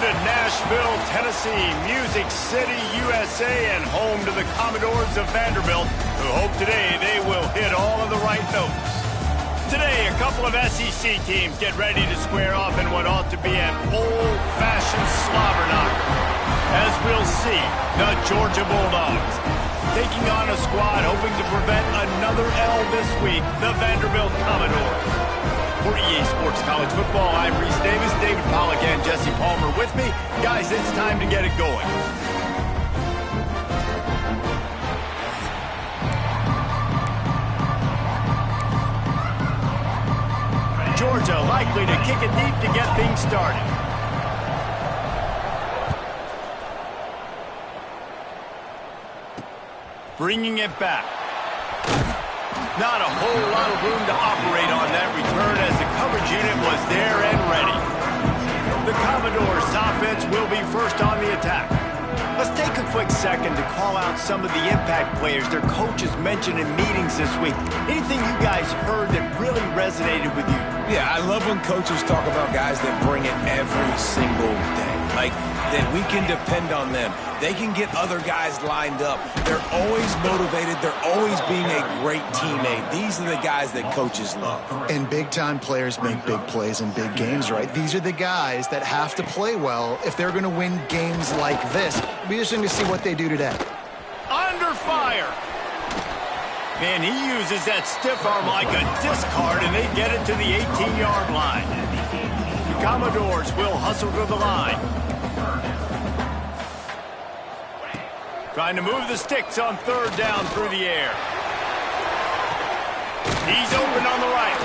to Nashville, Tennessee, Music City, USA, and home to the Commodores of Vanderbilt, who hope today they will hit all of the right notes. Today, a couple of SEC teams get ready to square off in what ought to be an old-fashioned slobber knocker. As we'll see, the Georgia Bulldogs taking on a squad hoping to prevent another L this week, the Vanderbilt Commodores. For EA Sports College Football, I'm Reese Davis, David Pollack, and Jesse Palmer with me. Guys, it's time to get it going. Georgia likely to kick it deep to get things started. Bringing it back. Not a whole lot of room to operate on that return as the coverage unit was there and ready. The Commodores' offense will be first on the attack. Let's take a quick second to call out some of the impact players their coaches mentioned in meetings this week. Anything you guys heard that really resonated with you? Yeah, I love when coaches talk about guys that bring it every single day. Like, that we can depend on them. They can get other guys lined up. They're always motivated. They're always being a great teammate. These are the guys that coaches love. And big-time players make big plays in big games, right? These are the guys that have to play well if they're going to win games like this. It'll be interesting to see what they do today. Under fire. Man, he uses that stiff arm like a discard, and they get it to the 18-yard line. The Commodores will hustle to the line. Trying to move the sticks on third down through the air. He's open on the right.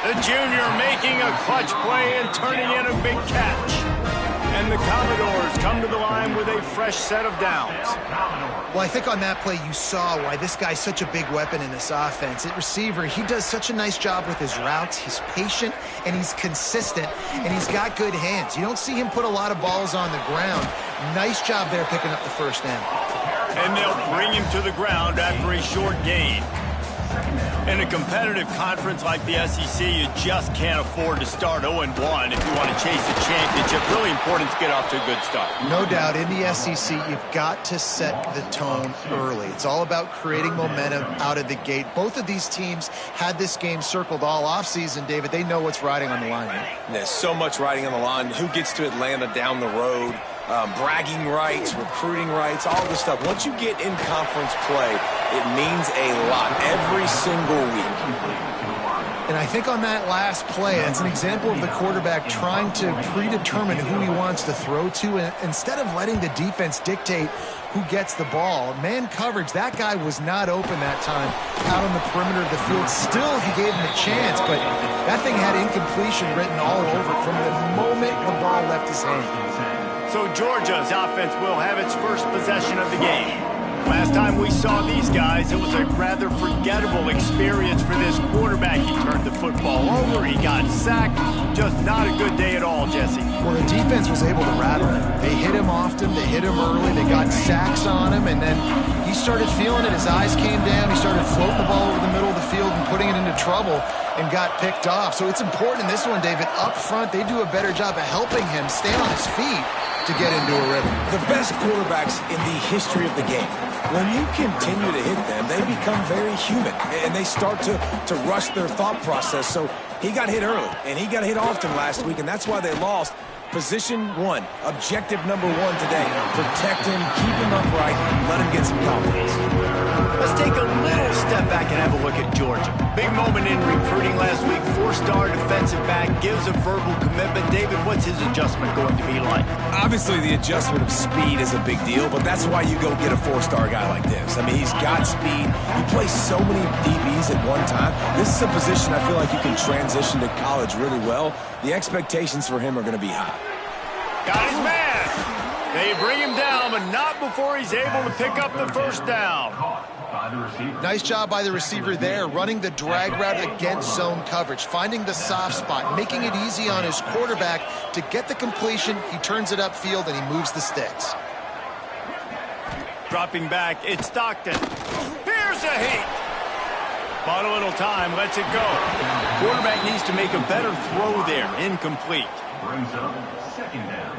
The junior making a clutch play and turning in a big catch. And the Commodores come to the line with a fresh set of downs. Well, I think on that play you saw why this guy's such a big weapon in this offense. At receiver, he does such a nice job with his routes. He's patient, and he's consistent, and he's got good hands. You don't see him put a lot of balls on the ground. Nice job there picking up the first down. And they'll bring him to the ground after a short gain. In a competitive conference like the SEC, you just can't afford to start 0-1 if you want to chase a championship. Really important to get off to a good start. No doubt, in the SEC, you've got to set the tone early. It's all about creating momentum out of the gate. Both of these teams had this game circled all offseason, David. They know what's riding on the line here. There's so much riding on the line. Who gets to Atlanta down the road? Bragging rights, recruiting rights, all this stuff. Once you get in conference play, it means a lot every single week. And I think on that last play, that's an example of the quarterback trying to predetermine who he wants to throw to. And instead of letting the defense dictate who gets the ball, man coverage, that guy was not open that time out on the perimeter of the field. Still, he gave him a chance, but that thing had incompletion written all over it from the moment the ball left his hand. So Georgia's offense will have its first possession of the game. Last time we saw these guys, it was a rather forgettable experience for this quarterback. He turned the football over, he got sacked. Just not a good day at all, Jesse. Well, the defense was able to rattle him. They hit him often, they hit him early, they got sacks on him, and then he started feeling it. His eyes came down, he started floating the ball over the middle of the field and putting it into trouble and got picked off. So it's important in this one, David, up front, they do a better job of helping him stay on his feet to get into a rhythm. The best quarterbacks in the history of the game, when you continue to hit them, they become very human, and they start to rush their thought process. So he got hit early, and he got hit often last week, and that's why they lost. Position one, objective number one today. Protect him, keep him upright, let him get some confidence. Let's take a little step back and have a look at Georgia. Big moment in recruiting last week. Four-star defensive back gives a verbal commitment. David, what's his adjustment going to be like? Obviously, the adjustment of speed is a big deal, but that's why you go get a four-star guy like this. I mean, he's got speed. He plays so many DBs at one time. This is a position I feel like you can transition to college really well. The expectations for him are going to be high. Got his man. They bring him down, but not before he's able to pick up the first down. Nice job by the receiver there, running the drag route against zone coverage, finding the soft spot, making it easy on his quarterback to get the completion. He turns it upfield, and he moves the sticks. Dropping back, it's Stockton. Here's a hit. Bought a little time, lets it go. Quarterback needs to make a better throw there. Incomplete. Brings up second down.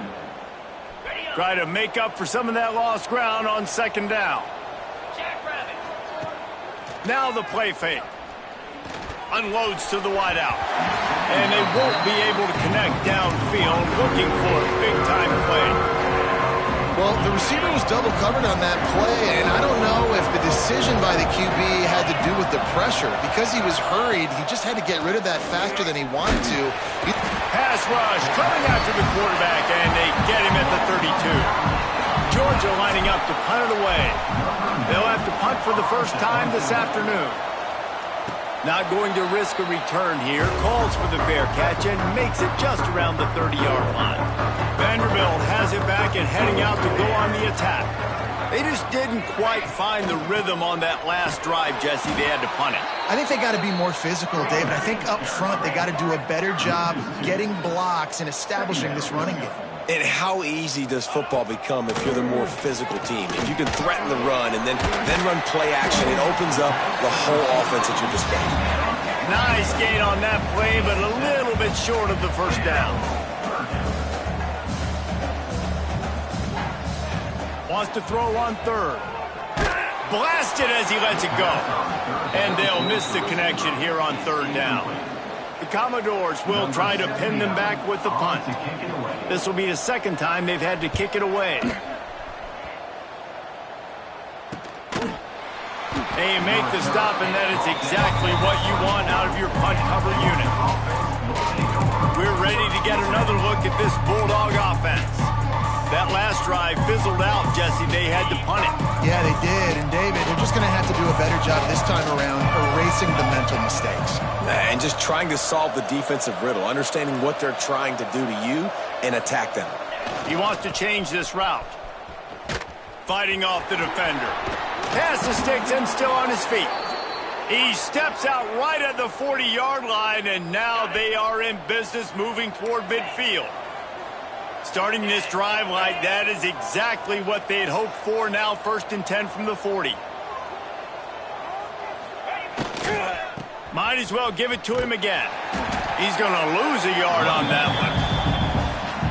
Try to make up for some of that lost ground on second down. Now the play fake. Unloads to the wideout. And they won't be able to connect downfield, looking for a big-time play. Well, the receiver was double covered on that play, and I don't know if the decision by the QB had to do with the pressure. Because he was hurried, he just had to get rid of that faster than he wanted to. Pass rush coming after the quarterback, and they get him at the 32. Georgia lining up to punt it away. They'll have to punt for the first time this afternoon. Not going to risk a return here. Calls for the fair catch and makes it just around the 30-yard line. Vanderbilt has it back and heading out to go on the attack. They just didn't quite find the rhythm on that last drive, Jesse. They had to punt it. I think they got to be more physical, David. I think up front they got to do a better job getting blocks and establishing this running game. And how easy does football become if you're the more physical team? If you can threaten the run and then run play action, it opens up the whole offense at your disposal. Nice gain on that play, but a little bit short of the first down. Wants to throw on third. Blasted as he lets it go. And they'll miss the connection here on third down. The Commodores will try to pin them back with the punt. This will be the second time they've had to kick it away. They make the stop, and that is exactly what you want out of your punt cover unit. We're ready to get another look at this Bulldog offense. That last drive fizzled out, Jesse. They had to punt it. Yeah, they did. And, David, they're just going to have to do a better job this time around erasing the mental mistakes. And just trying to solve the defensive riddle, understanding what they're trying to do to you and attack them. He wants to change this route. Fighting off the defender. Pass the sticks and still on his feet. He steps out right at the 40-yard line, and now they are in business moving toward midfield. Starting this drive like that is exactly what they'd hoped for. Now 1st and 10 from the 40. Might as well give it to him again. He's going to lose a yard on that one.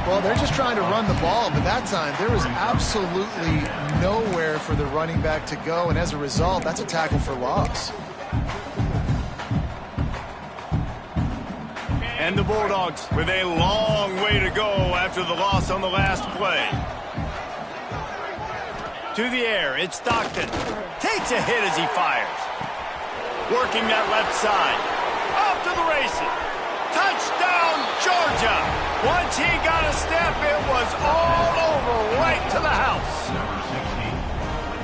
Well, they're just trying to run the ball, but that time there was absolutely nowhere for the running back to go, and as a result, that's a tackle for loss. And the Bulldogs with a long way to go after the loss on the last play. To the air, it's Stockton. Takes a hit as he fires. Working that left side. Off to the races. Touchdown, Georgia. Once he got a step, it was all over right to the house.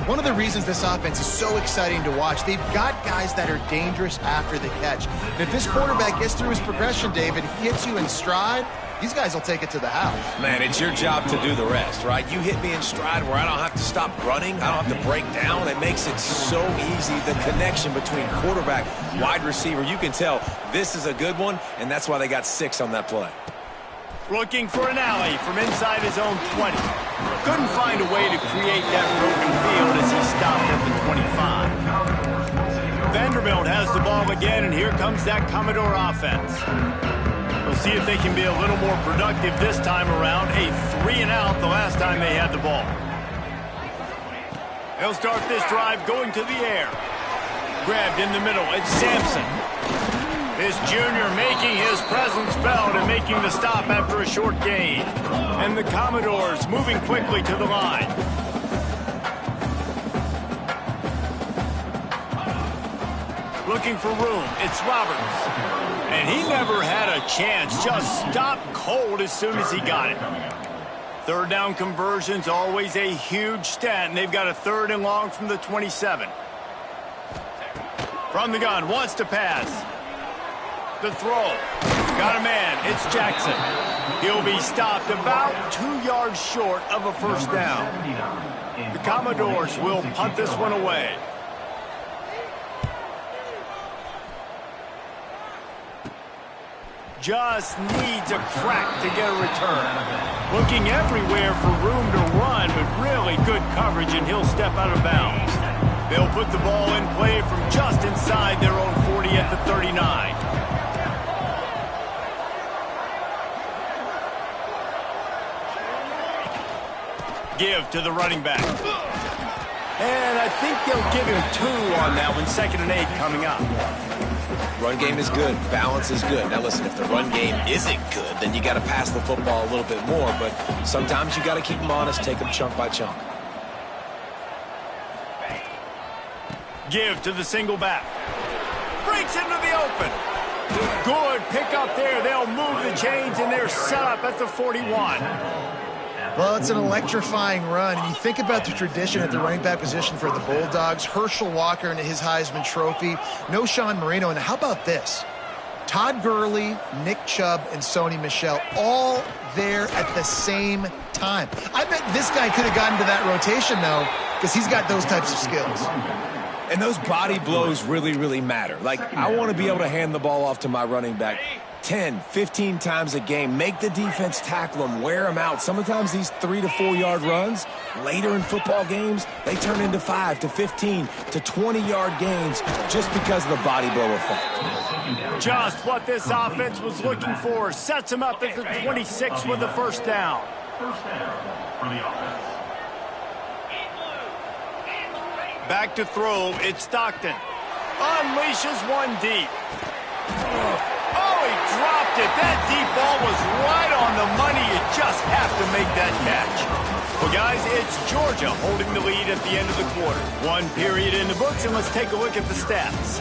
One of the reasons this offense is so exciting to watch, they've got guys that are dangerous after the catch. And if this quarterback gets through his progression, David, hits you in stride, these guys will take it to the house. Man, it's your job to do the rest, right? You hit me in stride where I don't have to stop running. I don't have to break down. It makes it so easy, the connection between quarterback, wide receiver. You can tell this is a good one, and that's why they got 6 on that play. Looking for an alley from inside his own 20. Couldn't find a way to create that broken field as he stopped at the 25. Vanderbilt has the ball again, and here comes that Commodore offense. We'll see if they can be a little more productive this time around. A 3-and-out the last time they had the ball. They'll start this drive going to the air. Grabbed in the middle. It's Sampson. This junior making his presence felt and making the stop after a short gain. And the Commodores moving quickly to the line. Looking for room. It's Roberts. And he never had a chance. Just stopped cold as soon as he got it. Third down conversions, always a huge stat. And they've got a 3rd and long from the 27. From the gun, wants to pass. The throw. Got a man. It's Jackson. He'll be stopped about 2 yards short of a first down. The Commodores will punt this one away. Just needs a crack to get a return. Looking everywhere for room to run, but really good coverage, and he'll step out of bounds. They'll put the ball in play from just inside their own 40 at the 39. Give to the running back. And I think they'll give him 2 on that one. 2nd and 8 coming up. Run game is good. Balance is good. Now listen, if the run game isn't good, then you got to pass the football a little bit more. But sometimes you got to keep them honest, take them chunk by chunk. Give to the single back. Breaks into the open. Good pick up there. They'll move the chains, and they're set up at the 41. Well, it's an electrifying run. And you think about the tradition at the running back position for the Bulldogs. Herschel Walker and his Heisman Trophy. Knowshon Moreno. And how about this? Todd Gurley, Nick Chubb, and Sony Michel all there at the same time. I bet this guy could have gotten to that rotation, though, because he's got those types of skills. And those body blows really, really matter. Like, I want to be able to hand the ball off to my running back 10, 15 times a game. Make the defense tackle them, wear them out. Sometimes these 3 to 4 yard runs, later in football games, they turn into 5 to 15 to 20-yard gains just because of the body blow effect. Just what this offense was looking for. Sets him up at the 26 with the first down. First down for the offense. Back to throw, it's Stockton. Unleashes one deep. Oh, he dropped it. That deep ball was right on the money. You just have to make that catch. Well, guys, it's Georgia holding the lead at the end of the quarter. 1 period in the books, and let's take a look at the stats.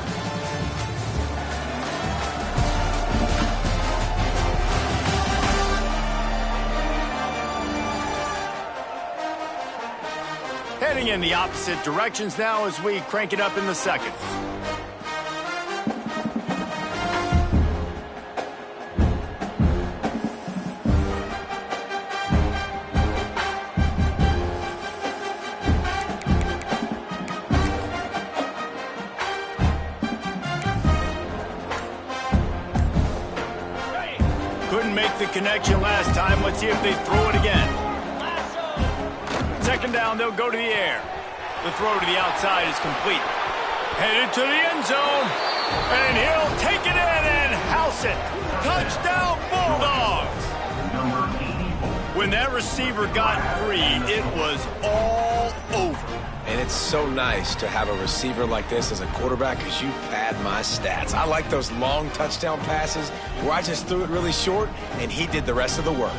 Heading in the opposite directions now as we crank it up in the second. Couldn't make the connection last time. Let's see if they throw it again. 2nd down, they'll go to the air. The throw to the outside is complete. Headed to the end zone. And he'll take it in and house it. Touchdown, Bulldogs. Number 84. When that receiver got free, it was all over. And it's so nice to have a receiver like this as a quarterback because you pad my stats. I like those long touchdown passes where I just threw it really short and he did the rest of the work.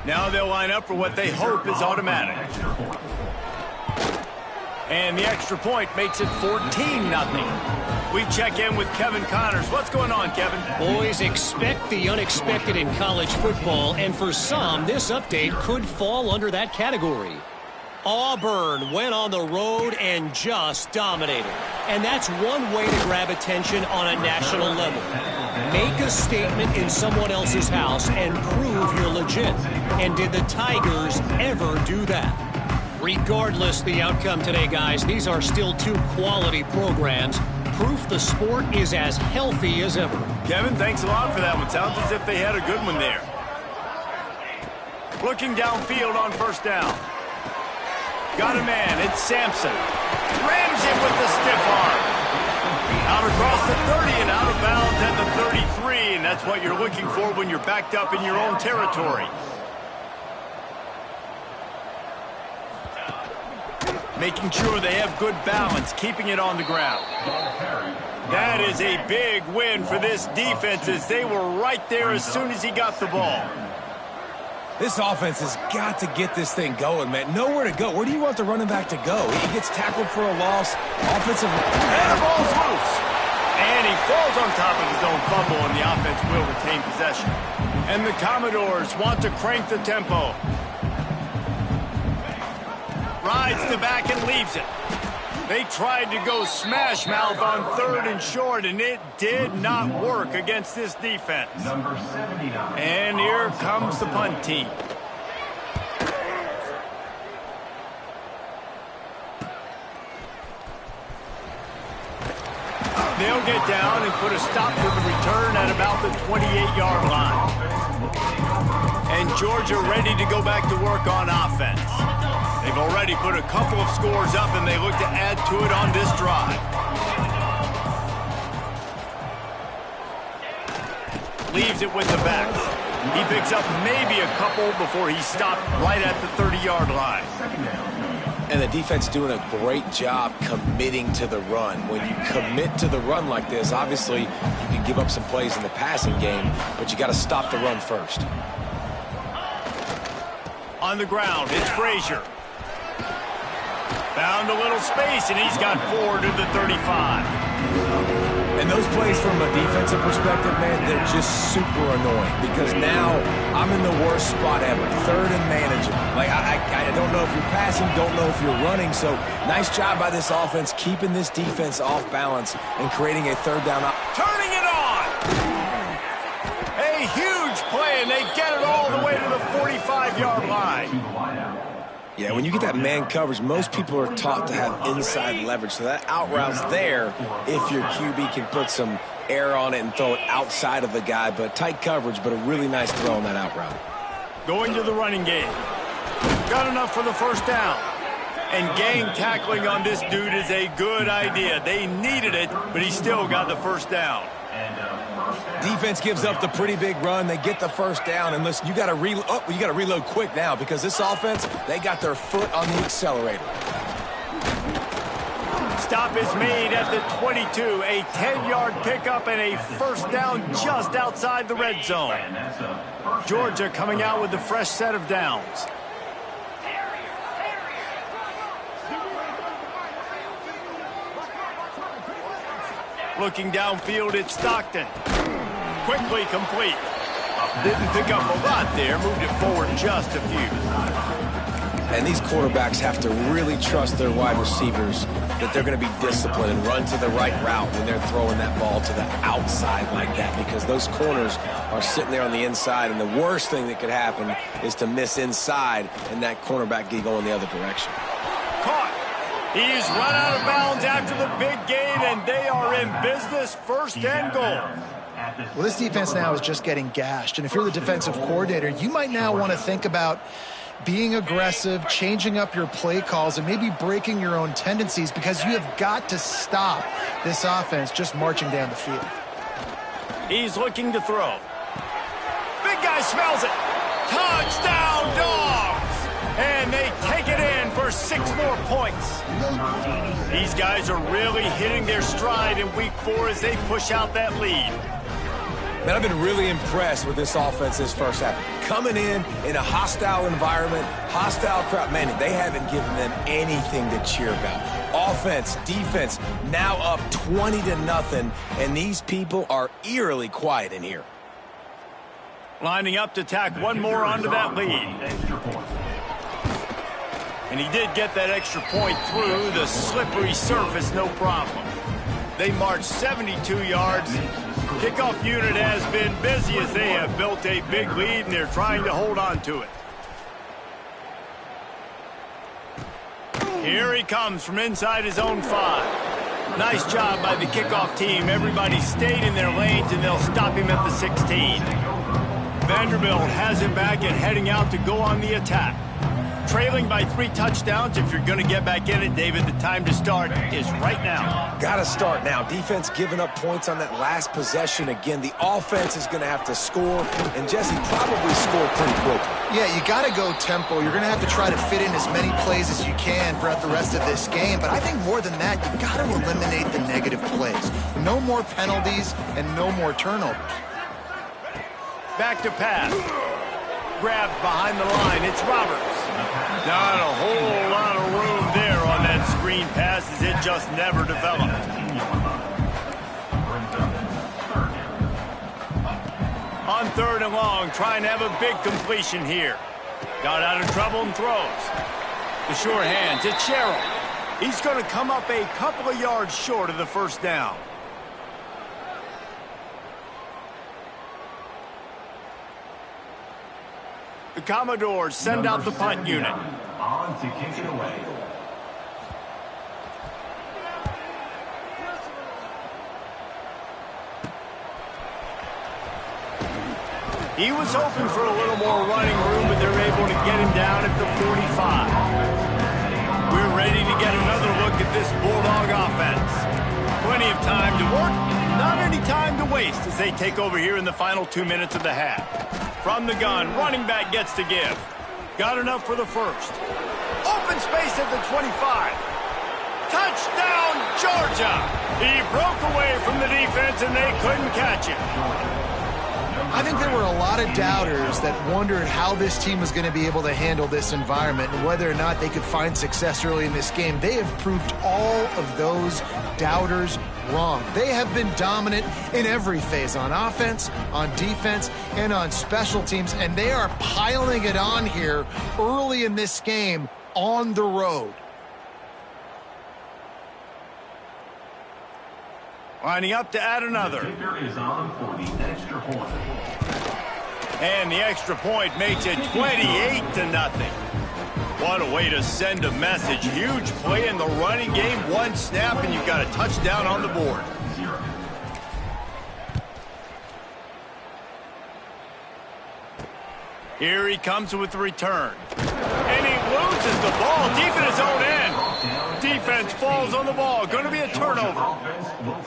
Now they'll line up for what they hope is automatic. And the extra point makes it 14-0. We check in with Kevin Connors. What's going on, Kevin? Boys, expect the unexpected in college football, and for some, this update could fall under that category. Auburn went on the road and just dominated. And that's one way to grab attention on a national level. Make a statement in someone else's house and prove you're legit. And did the Tigers ever do that? Regardless the outcome today, guys, these are still 2 quality programs. Proof the sport is as healthy as ever. Kevin, thanks a lot for that one. Sounds as if they had a good one there. Looking downfield on 1st down. Got a man, it's Sampson. Rams him with the stiff arm. Out across the 30 and out of bounds at the 33, and that's what you're looking for when you're backed up in your own territory. Making sure they have good balance, keeping it on the ground. That is a big win for this defense as they were right there as soon as he got the ball. This offense has got to get this thing going, man. Nowhere to go. Where do you want the running back to go? He gets tackled for a loss. Offensive. And the ball's loose. And he falls on top of his own fumble, and the offense will retain possession. And the Commodores want to crank the tempo. Rides the back and leaves it. They tried to go smash mouth on 3rd and short, and it did not work against this defense. Number 79. And here comes the punt team. They'll get down and put a stop to the return at about the 28-yard line. And Georgia ready to go back to work on offense. They've already already put a couple of scores up, and they look to add to it on this drive. Leaves it with the back. He picks up maybe a couple before he stopped right at the 30-yard line. And the defense doing a great job committing to the run. When you commit to the run like this, obviously you can give up some plays in the passing game, but you got to stop the run first. On the ground, it's Frazier. Found a little space, and he's got 4 to the 35. And those plays from a defensive perspective, man, they're just super annoying because now I'm in the worst spot ever, third and managing. Like, I don't know if you're passing, don't know if you're running, so nice job by this offense keeping this defense off balance and creating a third down. Turning it on! A huge play, and they get it all the way to the 45-yard line. Yeah, when you get that man coverage, most people are taught to have inside leverage. So that out route's there if your QB can put some air on it and throw it outside of the guy. But tight coverage, but a really nice throw on that out route. Going to the running game. Got enough for the first down. And gang tackling on this dude is a good idea. They needed it, but he still got the first down. Defense gives up the pretty big run. They get the first down, and listen, you got to reload quick now because this offense, they got their foot on the accelerator. Stop is made at the 22. A 10-yard pickup and a first down just outside the red zone. Georgia coming out with a fresh set of downs. Looking downfield, it's Stockton. Quickly complete. Didn't pick up a lot there. Moved it forward just a few. And these quarterbacks have to really trust their wide receivers that they're going to be disciplined and run to the right route when they're throwing that ball to the outside like that, because those corners are sitting there on the inside, and the worst thing that could happen is to miss inside and that cornerback get going the other direction. Caught. He's run out of bounds after the big gain, and they are in business, first and goal. Well, this defense now is just getting gashed, and if you're the defensive coordinator, you might now want to think about being aggressive, changing up your play calls, and maybe breaking your own tendencies, because you have got to stop this offense just marching down the field. He's looking to throw. Big guy smells it. Touchdown, Dogs! And they take it in for 6 more points. These guys are really hitting their stride in week 4 as they push out that lead. Man, I've been really impressed with this offense this first half. Coming in a hostile environment, hostile crowd, man, they haven't given them anything to cheer about. Offense, defense, now up 20-0, and these people are eerily quiet in here. Lining up to tack one more onto that lead. And he did get that extra point through the slippery surface, no problem. They marched 72 yards. Kickoff unit has been busy as they have built a big lead, and they're trying to hold on to it. Here he comes from inside his own 5. Nice job by the kickoff team. Everybody stayed in their lanes, and they'll stop him at the 16. Vanderbilt has him back and heading out to go on the attack. Trailing by 3 touchdowns. If you're going to get back in it, David, the time to start is right now. Got to start now. Defense giving up points on that last possession. Again, the offense is going to have to score, and Jesse probably scored pretty quickly. Yeah, you got to go tempo. You're going to have to try to fit in as many plays as you can throughout the rest of this game. But I think more than that, you got to eliminate the negative plays. No more penalties and no more turnovers. Back to pass. Grabbed behind the line. It's Roberts. Not a whole lot of room there on that screen pass, as it just never developed. On 3rd and long, trying to have a big completion here. Got out of trouble and throws. The sure hands, it's Sherrill. He's going to come up a couple of yards short of the first down. The Commodores send out the punt unit. On to kick it away. He was hoping for a little more running room, but they're able to get him down at the 45. this Bulldog offense. Plenty of time to work, not any time to waste as they take over here in the final 2 minutes of the half. From the gun, running back gets to give. Got enough for the first. Open space at the 25. Touchdown, Georgia! He broke away from the defense and they couldn't catch him. I think there were a lot of doubters that wondered how this team was going to be able to handle this environment and whether or not they could find success early in this game. They have proved all of those doubters wrong. They have been dominant in every phase, on offense, on defense, and on special teams, and they are piling it on here early in this game on the road. Lining up to add another. And the extra point makes it 28-0. What a way to send a message. Huge play in the running game. One snap and you've got a touchdown on the board. Here he comes with the return. And he loses the ball deep in his own end. Defense falls on the ball. Going to be a turnover.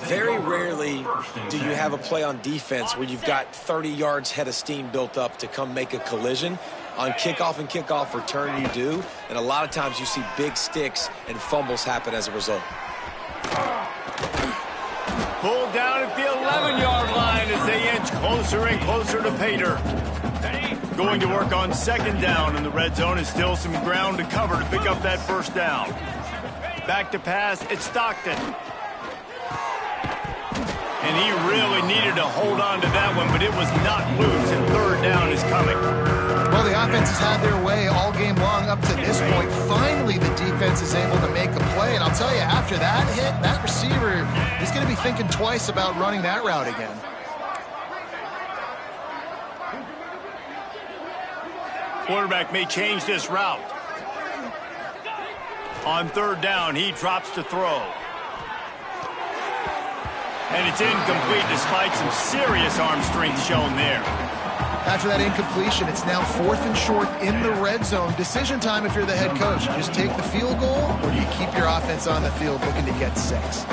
Very rarely do you have a play on defense where you've got 30 yards head of steam built up to come make a collision. On kickoff and kickoff return you do, and a lot of times you see big sticks and fumbles happen as a result. Pulled down at the 11-yard line as they inch closer and closer to Pater. Going to work on second down in the red zone is still some ground to cover to pick up that first down. Back to pass, it's Stockton. And he really needed to hold on to that one, but it was not loose, and third down is coming. Well, the offense has had their way all game long up to this point. Finally, the defense is able to make a play, and I'll tell you, after that hit, that receiver is going to be thinking twice about running that route again. Quarterback may change this route. On third down, he drops to throw. And it's incomplete despite some serious arm strength shown there. After that incompletion, it's now 4th and short in the red zone. Decision time if you're the head coach. You just take the field goal, or do you keep your offense on the field looking to get 6?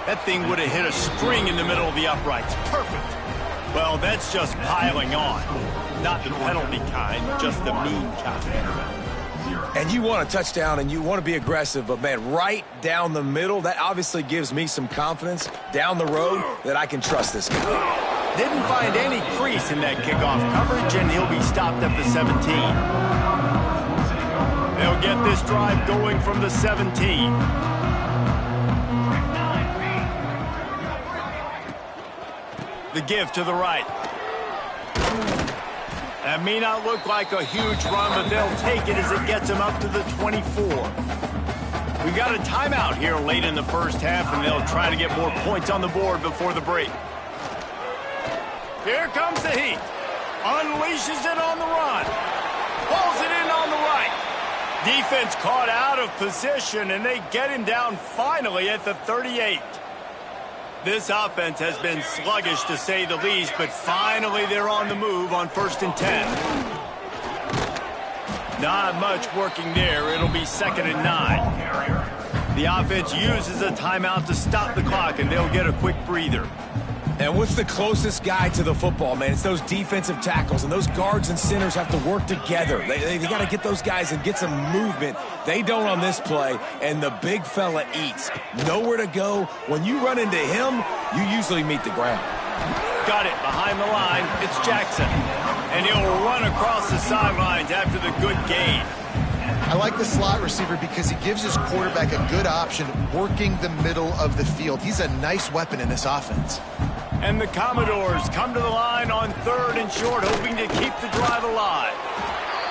That thing would have hit a string in the middle of the uprights. Perfect. Well, that's just piling on. Not the penalty kind, just the mean kind. And you want a touchdown and you want to be aggressive, but man, right down the middle, that obviously gives me some confidence down the road that I can trust this guy. Didn't find any crease in that kickoff coverage, and he'll be stopped at the 17. They'll get this drive going from the 17. The give to the right. That may not look like a huge run, but they'll take it as it gets them up to the 24. We've got a timeout here late in the first half, and they'll try to get more points on the board before the break. Here comes the heat. Unleashes it on the run. Pulls it in on the right. Defense caught out of position, and they get him down finally at the 38. This offense has been sluggish, to say the least, but finally they're on the move on 1st and 10. Not much working there. It'll be 2nd and 9. The offense uses a timeout to stop the clock, and they'll get a quick breather. And what's the closest guy to the football, man? It's those defensive tackles, and those guards and centers have to work together. They got to get those guys and get some movement. They don't on this play, and the big fella eats. Nowhere to go. When you run into him, you usually meet the ground. Got it behind the line. It's Jackson. And he'll run across the sidelines after the good gain. I like the slot receiver because he gives his quarterback a good option working the middle of the field. He's a nice weapon in this offense. And the Commodores come to the line on 3rd and short, hoping to keep the drive alive.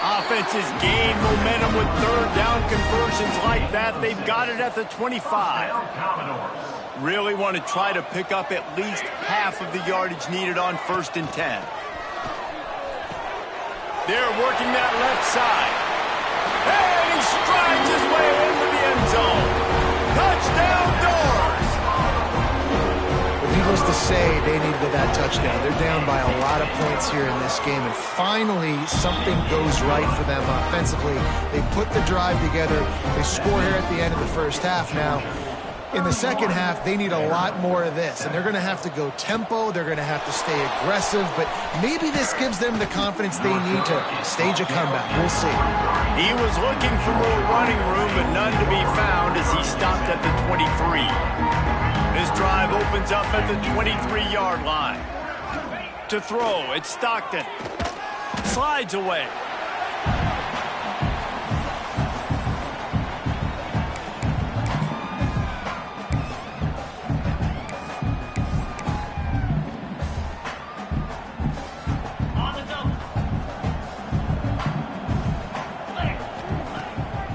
Offenses gain momentum with third down conversions like that. They've got it at the 25. Really want to try to pick up at least half of the yardage needed on 1st and 10. They're working that left side. And he strides his way into the end zone. Touchdown, Doors! Needless to to say they needed that touchdown. They're down by a lot of points here in this game, and finally something goes right for them offensively. They put the drive together. They score here at the end of the first half. Now, in the second half, they need a lot more of this, and they're going to have to go tempo. They're going to have to stay aggressive, but maybe this gives them the confidence they need to stage a comeback. We'll see. He was looking for more running room, but none to be found as he stopped at the 23. This drive opens up at the 23-yard line. To throw, it's Stockton. Slides away.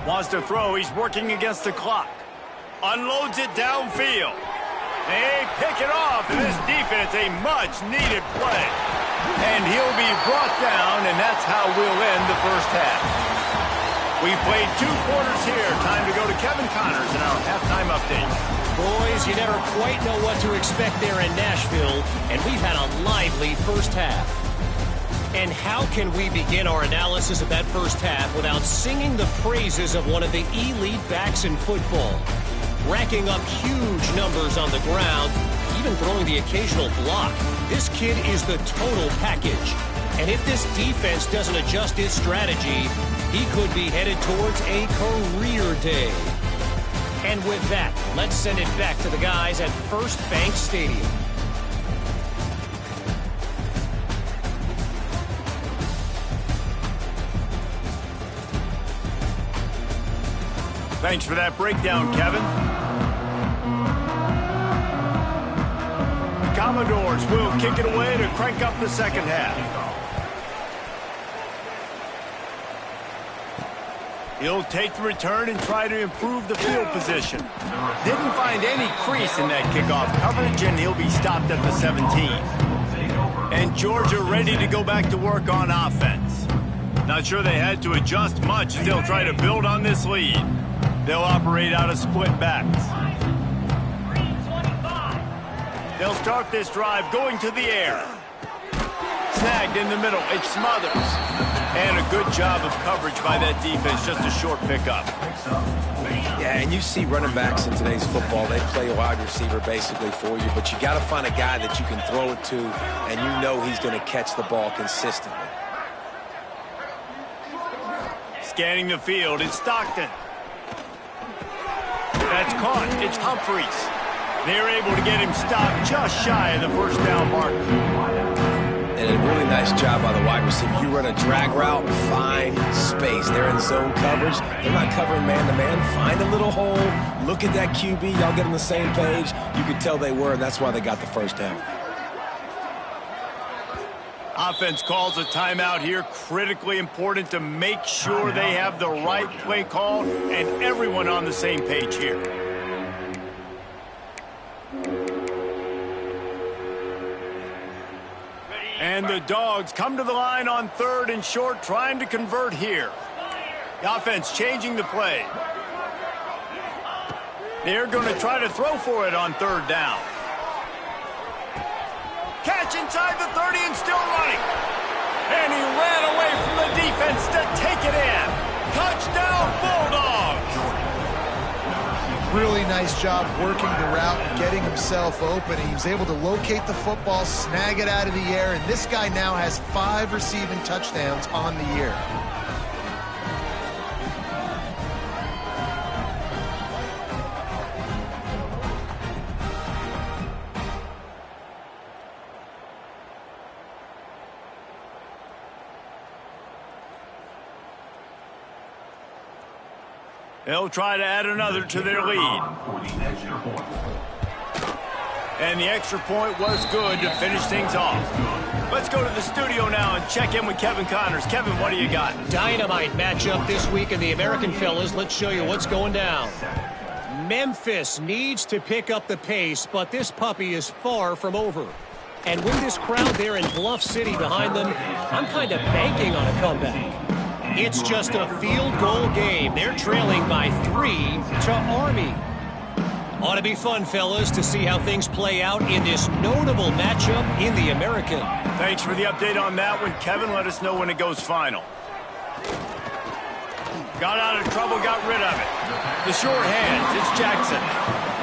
Wants to throw. He's working against the clock. Unloads it downfield. They pick it off, and this defense, a much-needed play. And he'll be brought down, and that's how we'll end the first half. We've played 2 quarters here. Time to go to Kevin Connors in our halftime update. Boys, you never quite know what to expect there in Nashville, and we've had a lively first half. And how can we begin our analysis of that first half without singing the praises of one of the elite backs in football? Racking up huge numbers on the ground, even throwing the occasional block. This kid is the total package. And if this defense doesn't adjust its strategy, he could be headed towards a career day. And with that, let's send it back to the guys at First Bank Stadium. Thanks for that breakdown, Kevin. Commodores will kick it away to crank up the second half. He'll take the return and try to improve the field position. Didn't find any crease in that kickoff coverage, and he'll be stopped at the 17. And Georgia ready to go back to work on offense. Not sure they had to adjust much as they'll try to build on this lead. They'll operate out of split backs. They'll start this drive going to the air. Snagged in the middle. It's Smothers. And a good job of coverage by that defense. Just a short pickup. Yeah, and you see running backs in today's football. They play a wide receiver basically for you, but you got to find a guy that you can throw it to, and you know he's going to catch the ball consistently. Scanning the field, it's Stockton. That's caught. It's Humphreys. They're able to get him stopped just shy of the first down marker. And a really nice job by the wide receiver. You run a drag route, find space. They're in zone coverage. They're not covering man-to-man. Find a little hole. Look at that QB. Y'all get on the same page. You could tell they were, and that's why they got the first down. Offense calls a timeout here. Critically important to make sure they have the right play call and everyone on the same page here. And the Dogs come to the line on 3rd and short, trying to convert here. The offense changing the play. They're going to try to throw for it on 3rd down. Catch inside the 30 and still running. And he ran away from the defense to take it in. Touchdown, Bulldogs. Really nice job working the route and getting himself open. He was able to locate the football, snag it out of the air, and this guy now has 5 receiving touchdowns on the year. They'll try to add another to their lead. And the extra point was good to finish things off. Let's go to the studio now and check in with Kevin Connors. Kevin, what do you got? Dynamite matchup this week in the American Fellas. Let's show you what's going down. Memphis needs to pick up the pace, but this puppy is far from over. And with this crowd there in Bluff City behind them, I'm kind of banking on a comeback. It's just a field goal game. They're trailing by 3 to Army. Ought to be fun, fellas, to see how things play out in this notable matchup in the American. Thanks for the update on that one, Kevin. Let us know when it goes final. Got out of trouble, got rid of it. The short hands, it's Jackson.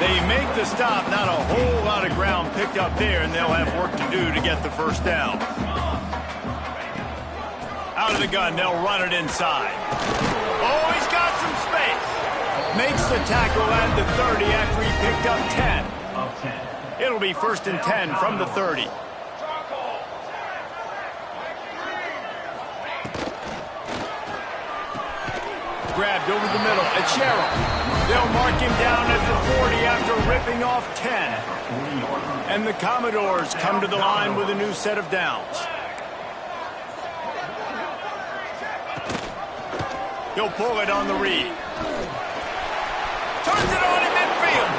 They make the stop, not a whole lot of ground picked up there, and they'll have work to do to get the first down. Out of the gun, they'll run it inside. Oh, he's got some space. Makes the tackle at the 30 after he picked up 10. It'll be 1st and 10 from the 30. Grabbed over the middle at Sherrill. They'll mark him down at the 40 after ripping off 10. And the Commodores come to the line with a new set of downs. He'll pull it on the read. Turns it on in midfield.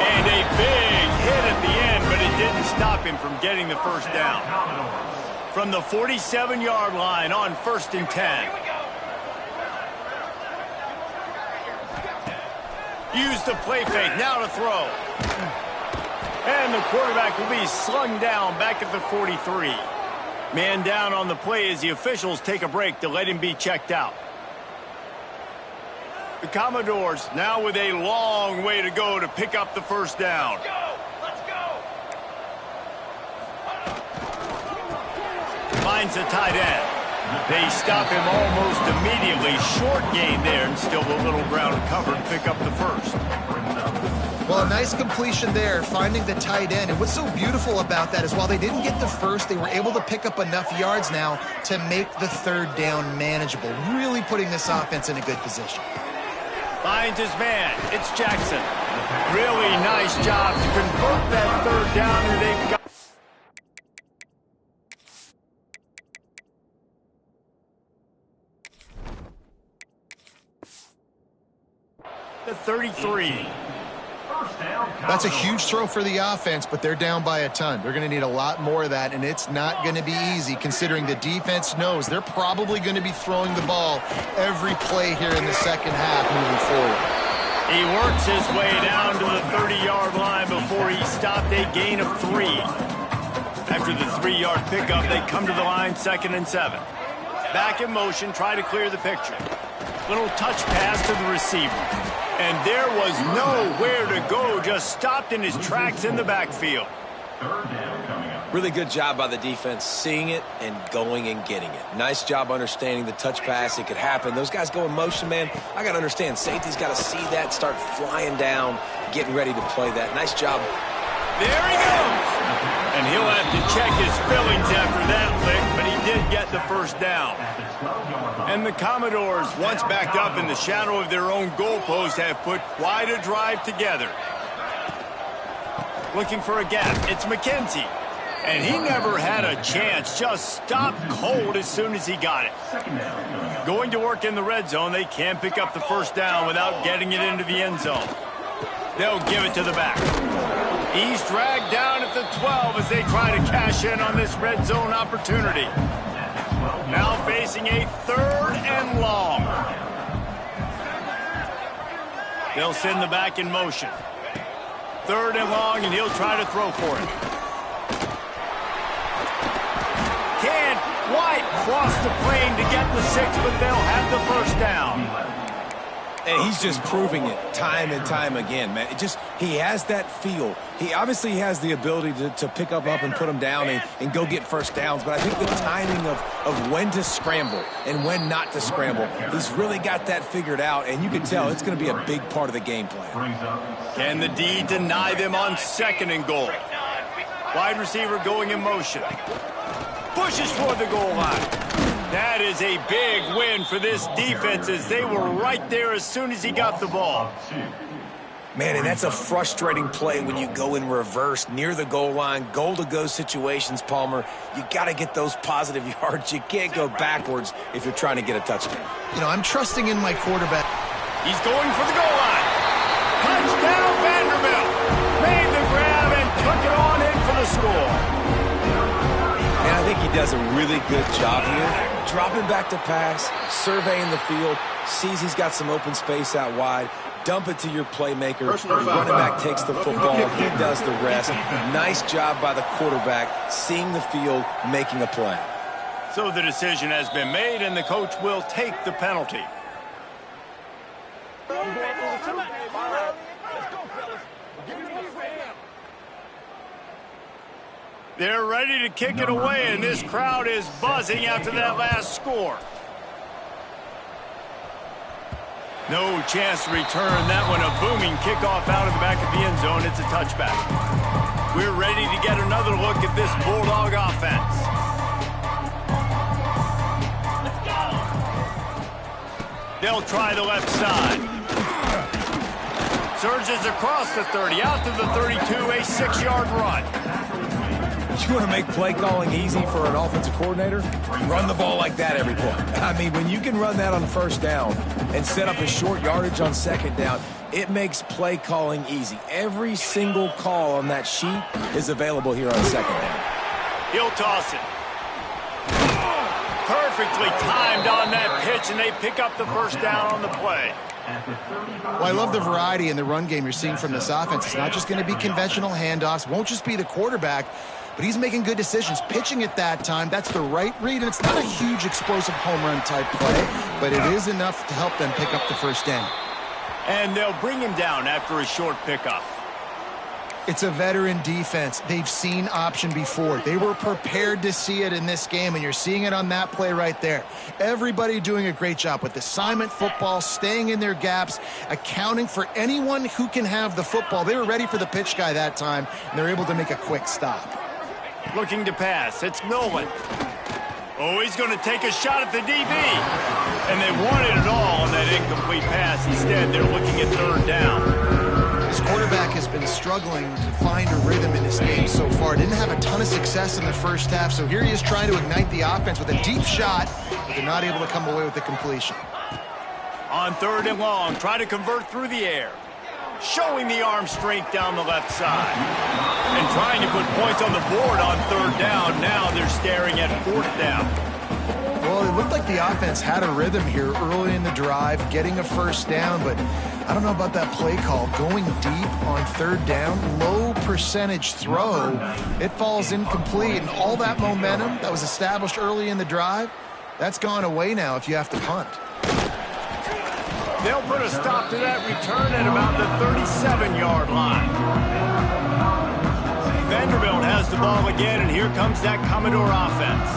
And a big hit at the end, but it didn't stop him from getting the first down. From the 47-yard line on 1st and 10. Use the play fake, now to throw. And the quarterback will be slung down back at the 43. Man down on the play as the officials take a break to let him be checked out. The Commodores now with a long way to go to pick up the first down. Let's go. Finds a tight end. They stop him almost immediately. Short gain there, and still a little ground covered to pick up the first. Well, a nice completion there, finding the tight end. And what's so beautiful about that is while they didn't get the first, they were able to pick up enough yards now to make the third down manageable, really putting this offense in a good position. Finds his man. It's Jackson. Really nice job to convert that third down, and they've got the 33. That's a huge throw for the offense, but they're down by a ton. They're going to need a lot more of that, and it's not going to be easy considering the defense knows they're probably going to be throwing the ball every play here in the second half moving forward. He works his way down to the 30-yard line before he stopped a gain of 3. After the 3-yard pickup, they come to the line 2nd and 7. Back in motion, try to clear the picture. Little touch pass to the receiver. And there was nowhere to go, just stopped in his tracks in the backfield. Really good job by the defense, seeing it and going and getting it. Nice job understanding the touch pass. It could happen. Those guys go in motion, man. I got to understand, safety's got to see that, start flying down, getting ready to play that. Nice job. There he goes. And he'll have to check his fillings after that lick, but he did get the first down. And the Commodores, once backed up in the shadow of their own goalpost, have put quite a drive together. Looking for a gap. It's McKenzie. And he never had a chance. Just stopped cold as soon as he got it. Going to work in the red zone. They can't pick up the first down without getting it into the end zone. They'll give it to the back. He's dragged down at the 12 as they try to cash in on this red zone opportunity. Now facing a 3rd and long. They'll send the back in motion. 3rd and long, and he'll try to throw for it. Can't quite cross the plane to get the 6, but they'll have the first down. And he's just proving it time and time again, man. He has that feel. He obviously has the ability to pick up and put them down and go get first downs. But I think the timing of when to scramble and when not to scramble, he's really got that figured out. And you can tell it's going to be a big part of the game plan. Can the D deny them on 2nd and goal? Wide receiver going in motion. Pushes for the goal line. That is a big win for this defense as they were right there as soon as he got the ball. Man, and that's a frustrating play when you go in reverse near the goal line, goal-to-go situations, Palmer. You got to get those positive yards. You can't go backwards if you're trying to get a touchdown. You know, I'm trusting in my quarterback. He's going for the goal line. Touchdown, Vanderbilt. Made the grab and took it on in for the score. And I think he does a really good job here. Dropping back to pass, surveying the field, sees he's got some open space out wide, dump it to your playmaker. Your running back takes the football. He does the rest. Nice job by the quarterback, seeing the field, making a play. So the decision has been made, and the coach will take the penalty. They're ready to kick it away, and this crowd is buzzing after that last score. No chance to return that one. A booming kickoff out of the back of the end zone. It's a touchback. We're ready to get another look at this Bulldog offense. They'll try the left side. Surges across the 30, out to the 32, a 6-yard run. You want to make play calling easy for an offensive coordinator? Run the ball like that every play. I mean, when you can run that on first down and set up a short yardage on second down, it makes play calling easy. Every single call on that sheet is available here on second down. He'll toss it. Perfectly timed on that pitch, and they pick up the first down on the play. Well, I love the variety in the run game you're seeing from this offense. It's not just going to be conventional handoffs. Won't just be the quarterback, but he's making good decisions. Pitching at that time, that's the right read, and it's not a huge explosive home run type play, but it is enough to help them pick up the first down. And they'll bring him down after a short pickup. It's a veteran defense. They've seen option before. They were prepared to see it in this game, and you're seeing it on that play right there. Everybody doing a great job with assignment football, staying in their gaps, accounting for anyone who can have the football. They were ready for the pitch guy that time, and they're able to make a quick stop. Looking to pass. It's Nolan. Oh, he's going to take a shot at the DB. And they wanted it all on that incomplete pass. Instead, they're looking at third down. This quarterback has been struggling to find a rhythm in this game so far. Didn't have a ton of success in the first half, so here he is trying to ignite the offense with a deep shot, but they're not able to come away with the completion. On third and long, try to convert through the air. Showing the arm strength down the left side. And trying to put points on the board on third down. Now they're staring at fourth down. Well, it looked like the offense had a rhythm here early in the drive, getting a first down, but I don't know about that play call. Going deep on third down, low percentage throw, it falls incomplete, and all that momentum that was established early in the drive, that's gone away now if you have to punt. They'll put a stop to that return at about the 37-yard line. Vanderbilt has the ball again, and here comes that Commodore offense.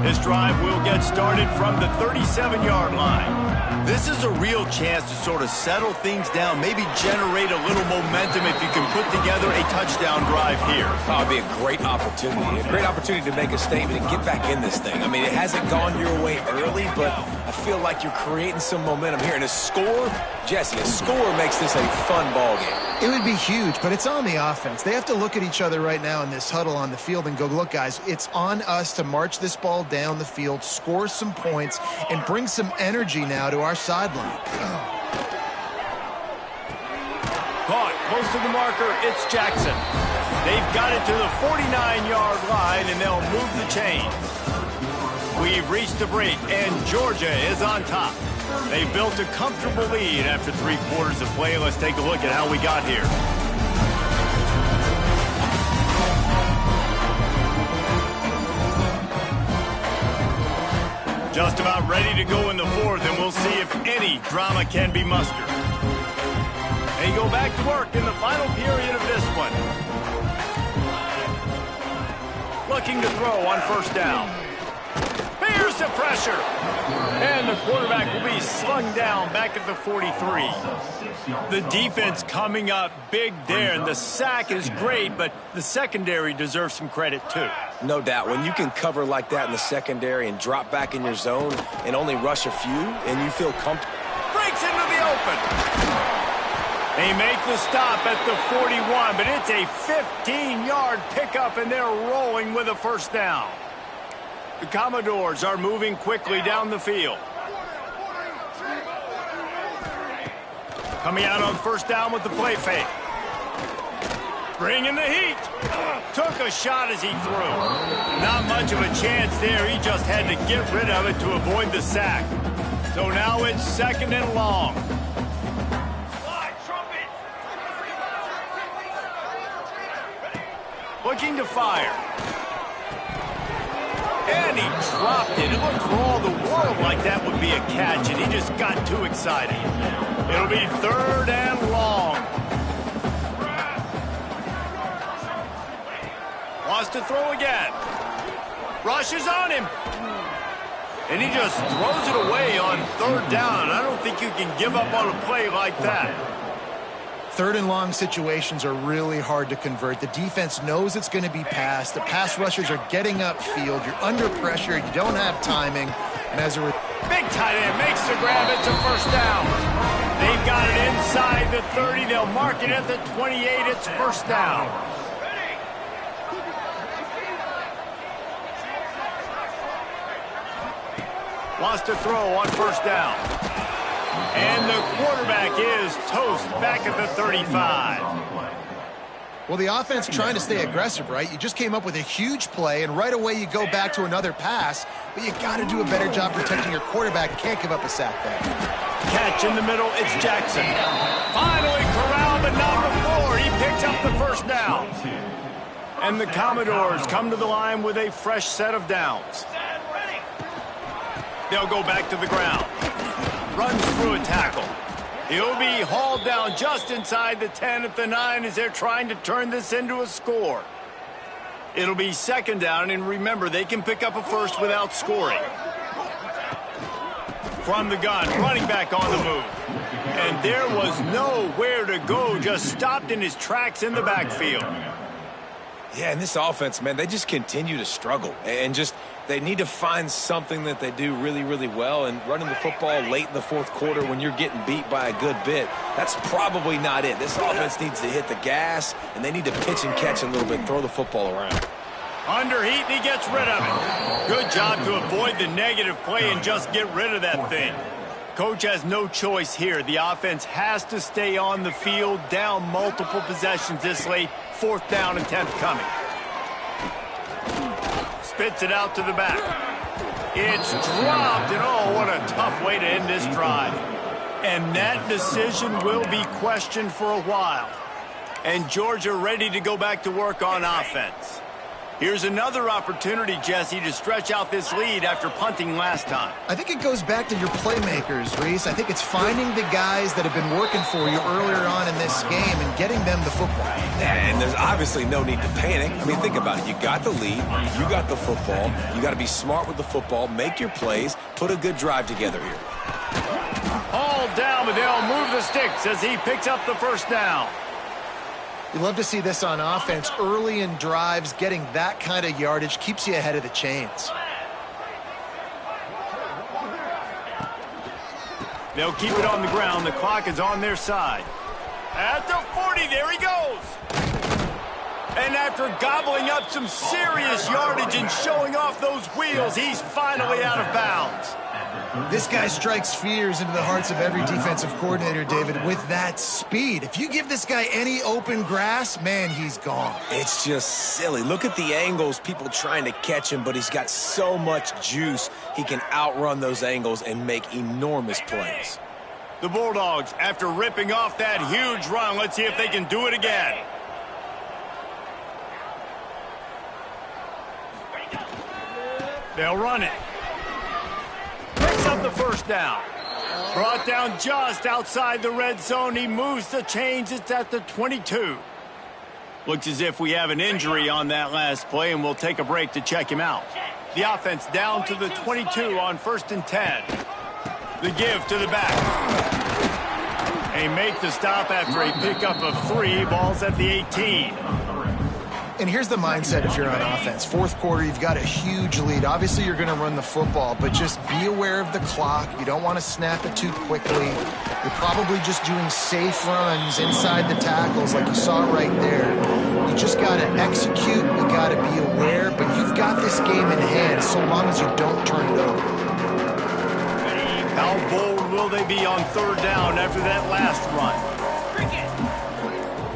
This drive will get started from the 37-yard line. This is a real chance to sort of settle things down, maybe generate a little momentum if you can put together a touchdown drive here. Oh, it'd be a great opportunity to make a statement and get back in this thing. I mean, it hasn't gone your way early, but I feel like you're creating some momentum here. And a score, Jesse, a score makes this a fun ball game. It would be huge, but it's on the offense. They have to look at each other right now in this huddle on the field and go, look, guys, it's on us to march this ball down the field, score some points, and bring some energy now to our sideline. Caught close to the marker, it's Jackson. They've got it to the 49-yard line, and they'll move the chains. We've reached the break, and Georgia is on top. They built a comfortable lead after 3 quarters of play. Let's take a look at how we got here. Just about ready to go in the fourth, and we'll see if any drama can be mustered. They go back to work in the final period of this one. Looking to throw on first down. Here's the pressure. And the quarterback will be slung down back at the 43. The defense coming up big there, and the sack is great, but the secondary deserves some credit too. No doubt. When you can cover like that in the secondary and drop back in your zone and only rush a few, and you feel comfortable. Breaks into the open. They make the stop at the 41, but it's a 15-yard pickup, and they're rolling with a first down. The Commodores are moving quickly down the field. Coming out on first down with the play fake. Bringing the heat. Took a shot as he threw. Not much of a chance there. He just had to get rid of it to avoid the sack. So now it's second and long. looking to fire. And he dropped it. It looked for all the world like that would be a catch, and he just got too excited. It'll be 3rd and long. Wants to throw again. Rushes on him. And he just throws it away on 3rd down. I don't think you can give up on a play like that. 3rd and long situations are really hard to convert. The defense knows it's going to be passed. The pass rushers are getting upfield. You're under pressure. You don't have timing. And as a big tight end makes the grab. It's a 1st down. They've got it inside the 30. They'll mark it at the 28. It's 1st down. Wants to throw on 1st down. And the quarterback is toast back at the 35. Well, the offense trying to stay aggressive, right? You just came up with a huge play, and right away you go back to another pass, but you got to do a better job protecting your quarterback. Can't give up a sack there. Catch in the middle, it's Jackson. Finally corralled, but not before. He picks up the 1st down. And the Commodores come to the line with a fresh set of downs. They'll go back to the ground. Runs through a tackle. He'll be hauled down just inside the 10 at the 9 as they're trying to turn this into a score. It'll be 2nd down, and remember, they can pick up a 1st without scoring. From the gun, running back on the move. And there was nowhere to go, just stopped in his tracks in the backfield. Yeah, and this offense, man, they just continue to struggle. And just, they need to find something that they do really, really well. And running the football late in the 4th quarter when you're getting beat by a good bit, that's probably not it. This offense needs to hit the gas, and they need to pitch and catch a little bit, throw the football around. Under heat, and he gets rid of it. Good job to avoid the negative play and just get rid of that thing. Coach has no choice here. The offense has to stay on the field, down multiple possessions this late. 4th down and 10th coming. Spits it out to the back. It's dropped, and oh, what a tough way to end this drive. And that decision will be questioned for a while. And Georgia ready to go back to work on offense. Here's another opportunity, Jesse, to stretch out this lead after punting last time. I think it goes back to your playmakers, Reese. I think it's finding the guys that have been working for you earlier on in this game and getting them the football. And there's obviously no need to panic. I mean, think about it. You got the lead. You got the football. You got to be smart with the football, make your plays, put a good drive together here. All down, but they'll move the sticks as he picks up the 1st down. You love to see this on offense. Early in drives, getting that kind of yardage keeps you ahead of the chains. They'll keep it on the ground. The clock is on their side. At the 40, there he goes. And after gobbling up some serious yardage and showing off those wheels, he's finally out of bounds. This guy strikes fears into the hearts of every defensive coordinator, David, with that speed. If you give this guy any open grass, man, he's gone. It's just silly. Look at the angles, people trying to catch him, but he's got so much juice. He can outrun those angles and make enormous plays. The Bulldogs, after ripping off that huge run, let's see if they can do it again. They'll run it. Picks up the 1st down. Brought down just outside the red zone. He moves the chains. It's at the 22. Looks as if we have an injury on that last play, and we'll take a break to check him out. The offense down to the 22 on 1st and 10. The give to the back. They make the stop after a pickup of 3. Ball's at the 18. And here's the mindset if you're on offense. 4th quarter, you've got a huge lead. Obviously, you're going to run the football, but just be aware of the clock. You don't want to snap it too quickly. You're probably just doing safe runs inside the tackles like you saw right there. You just got to execute. You got to be aware, but you've got this game in hand so long as you don't turn it over. How bold will they be on 3rd down after that last run?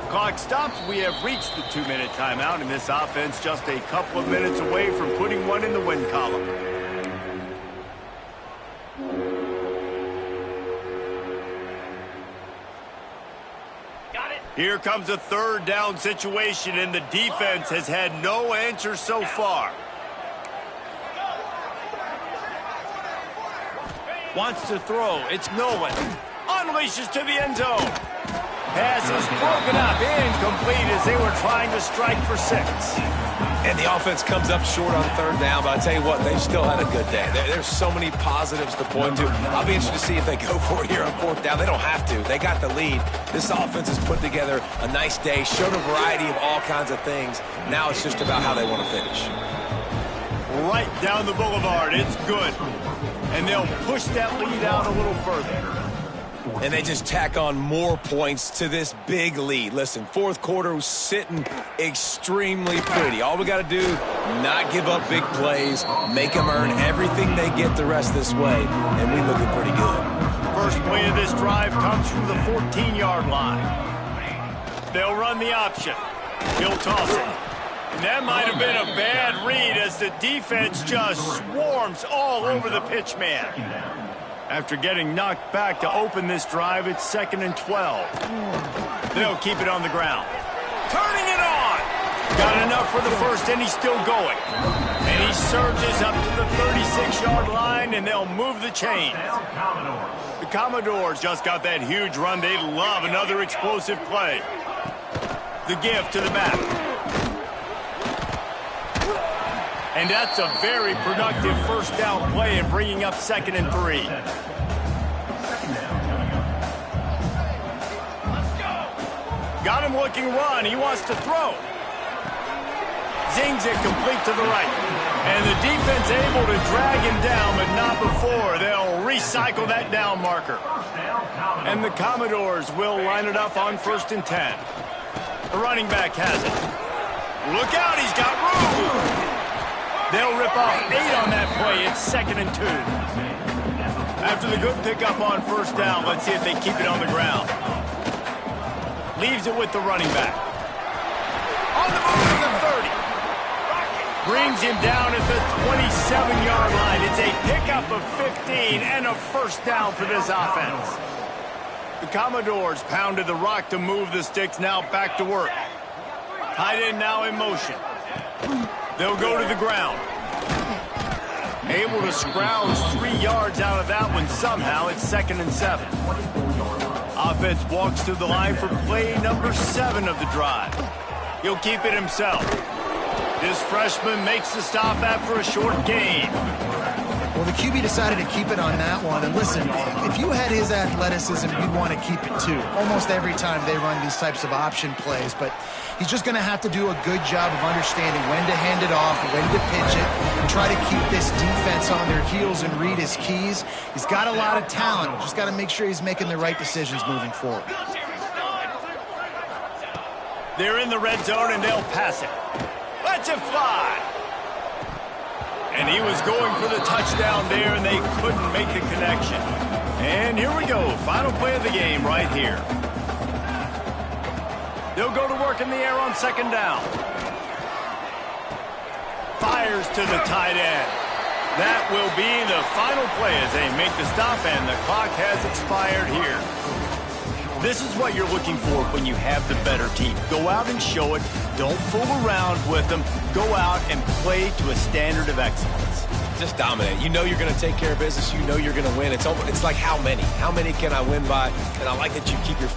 Clock stops. We have reached the 2-minute timeout, and this offense just a couple of minutes away from putting one in the win column. Got it. Here comes a third down situation, and the defense has had no answer so far. Wants to throw. It's Nolan. Unleashes to the end zone. Pass is broken up. Incomplete as they were trying to strike for 6. And the offense comes up short on third down, but I tell you what, they've still had a good day. There's so many positives to point to. I'll be interested to see if they go for it here on fourth down. They don't have to. They got the lead. This offense has put together a nice day, showed a variety of all kinds of things. Now it's just about how they want to finish. Right down the boulevard. It's good. And they'll push that lead out a little further. And they just tack on more points to this big lead. Listen, fourth quarter was sitting extremely pretty. All we got to do, not give up big plays, make them earn everything they get the rest this way, and we looking pretty good. First play of this drive comes from the 14-yard line. They'll run the option. He'll toss it. And that might have been a bad read as the defense just swarms all over the pitch man. After getting knocked back to open this drive, it's 2nd and 12. They'll keep it on the ground. Turning it on! Got enough for the first, and he's still going. And he surges up to the 36-yard line, and they'll move the chains. The Commodores just got that huge run. They love another explosive play. The give to the back. And that's a very productive first down play and bringing up 2nd and 3. Got him looking run. He wants to throw. Zings it complete to the right. And the defense able to drag him down, but not before. They'll recycle that down marker. And the Commodores will line it up on 1st and 10. The running back has it. Look out, he's got room. They'll rip off 8 on that play. It's 2nd and 2. After the good pickup on first down, let's see if they keep it on the ground. Leaves it with the running back. On the move to the 30. Brings him down at the 27-yard line. It's a pickup of 15 and a first down for this offense. The Commodores pounded the rock to move the sticks. Now back to work. Tight end now in motion. They'll go to the ground. Able to scrounge 3 yards out of that one somehow. It's 2nd and 7. Offense walks to the line for play number 7 of the drive. He'll keep it himself. This freshman makes the stop after a short gain. Well, the QB decided to keep it on that one. And listen, if you had his athleticism, you'd want to keep it too. Almost every time they run these types of option plays. But he's just going to have to do a good job of understanding when to hand it off, when to pitch it, and try to keep this defense on their heels and read his keys. He's got a lot of talent. Just got to make sure he's making the right decisions moving forward. They're in the red zone, and they'll pass it. Let's it fly. And he was going for the touchdown there, and they couldn't make the connection. And here we go. Final play of the game right here. They'll go to work in the air on 2nd down. Fires to the tight end. That will be the final play as they make the stop, and the clock has expired here. This is what you're looking for when you have the better team. Go out and show it. Don't fool around with them. Go out and play to a standard of excellence. Just dominate. You know you're going to take care of business. You know you're going to win. It's like how many? How many can I win by? And I like that you keep your